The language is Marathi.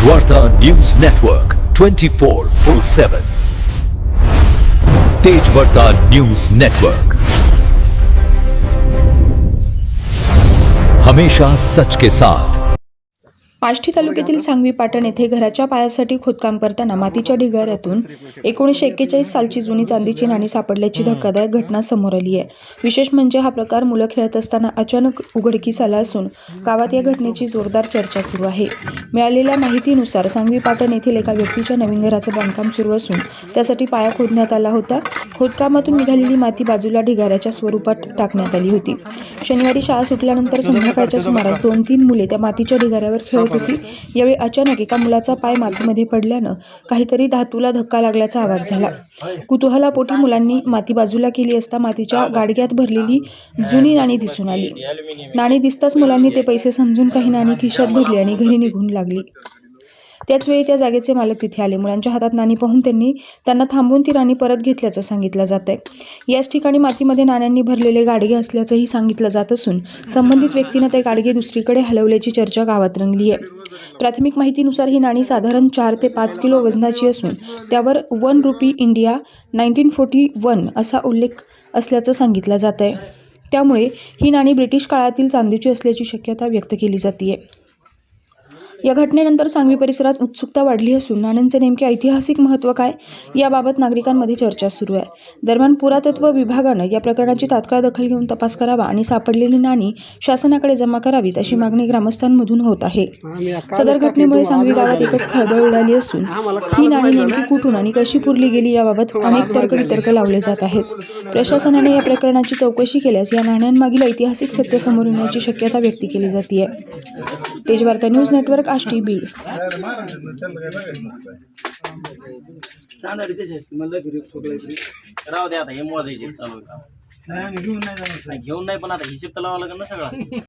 वार्ता न्यूज नेटवर्क 24/7 तेज वार्ता न्यूज नेटवर्क, हमेशा सच के साथ। आष्टी तालुक्यातील सांगवी पाटण येथे घराच्या पायासाठी खोदकाम करताना मातीच्या ढिगाऱ्यातून 1941 सालची जुनी चांदीची नाणी सापडल्याची धक्कादायक घटना समोर आली आहे। विशेष म्हणजे हा प्रकार मुलं खेळत असताना अचानक उघडकीस आला असून गावात या घटनेची जोरदार चर्चा सुरू आहे। मिळालेल्या माहितीनुसार सांगवी पाटण येथील एका व्यक्तीच्या नवीन घराचं बांधकाम सुरू असून त्यासाठी पाया खोदण्यात आला होता। खोदकामातून निघालेली माती बाजूला ढिगाऱ्याच्या स्वरूपात टाकण्यात आली होती। शनिवारी शाळा सुटल्यानंतर संध्याकाळच्या सुमारास 2-3 मुले त्या मातीच्या ढिगाऱ्यावर खेळत होती। यावेळी अचानक एका मुलाचा पाय मातीमध्ये पडल्यानं काहीतरी धातूला धक्का लागल्याचा आवाज झाला। कुतूहलापोटी मुलांनी माती बाजूला केली असता मातीच्या गाडग्यात भरलेली जुनी नाणी दिसून आली। नाणी दिसताच मुलांनी ते पैसे समजून काही नाणी खिशात भरली आणि घरी निघून लागली। त्याचवेळी त्या जागेचे मालक तिथे आले। मुलांच्या हातात नाणी पाहून त्यांना थांबवून ती नाणी परत घेतल्याचं सांगितलं जात आहे। याच ठिकाणी मातीमध्ये नाण्यांनी भरलेले गाडगे असल्याचंही सांगितलं जात असून संबंधित व्यक्तीनं ते गाडगे दुसरीकडे हलवल्याची चर्चा गावात रंगली आहे। प्राथमिक माहितीनुसार ही नाणी साधारण 4 ते 5 किलो वजनाची असून त्यावर 1 रुपी इंडिया 1941 असा उल्लेख असल्याचं सांगितलं जात आहे। त्यामुळे ही नाणी ब्रिटिश काळातील चांदीची असल्याची शक्यता व्यक्त केली जाते। या घटनेनंतर सांगवी परिसरात उत्सुकता वाढली असून नाण्यांचे नेमके ऐतिहासिक महत्त्व काय याबाबत नागरिकांमध्ये चर्चा सुरू आहे। दरम्यान पुरातत्व विभागानं या प्रकरणाची तात्काळ दखल घेऊन तपास करावा आणि सापडलेली नाणी शासनाकडे जमा करावीत अशी मागणी ग्रामस्थांमधून होत आहे। सदर घटनेमुळे सांगवी गावात एकच खळबळ उडाली असून ही नाणी नेमकी कुठून आणि कशी पुरली गेली याबाबत अनेक तर्कवितर्क लावले जात आहेत। प्रशासनाने या प्रकरणाची चौकशी केल्यास या नाण्यांमागील ऐतिहासिक सत्य समोर येण्याची शक्यता व्यक्त केली जाते। तेज वार्ता न्यूज नेटवर्क आष्टी बीड। राहू दे आता हे मोजायचे चालू घेऊन नाही पण आता हिशेब तर लावा लागेल ना सगळा।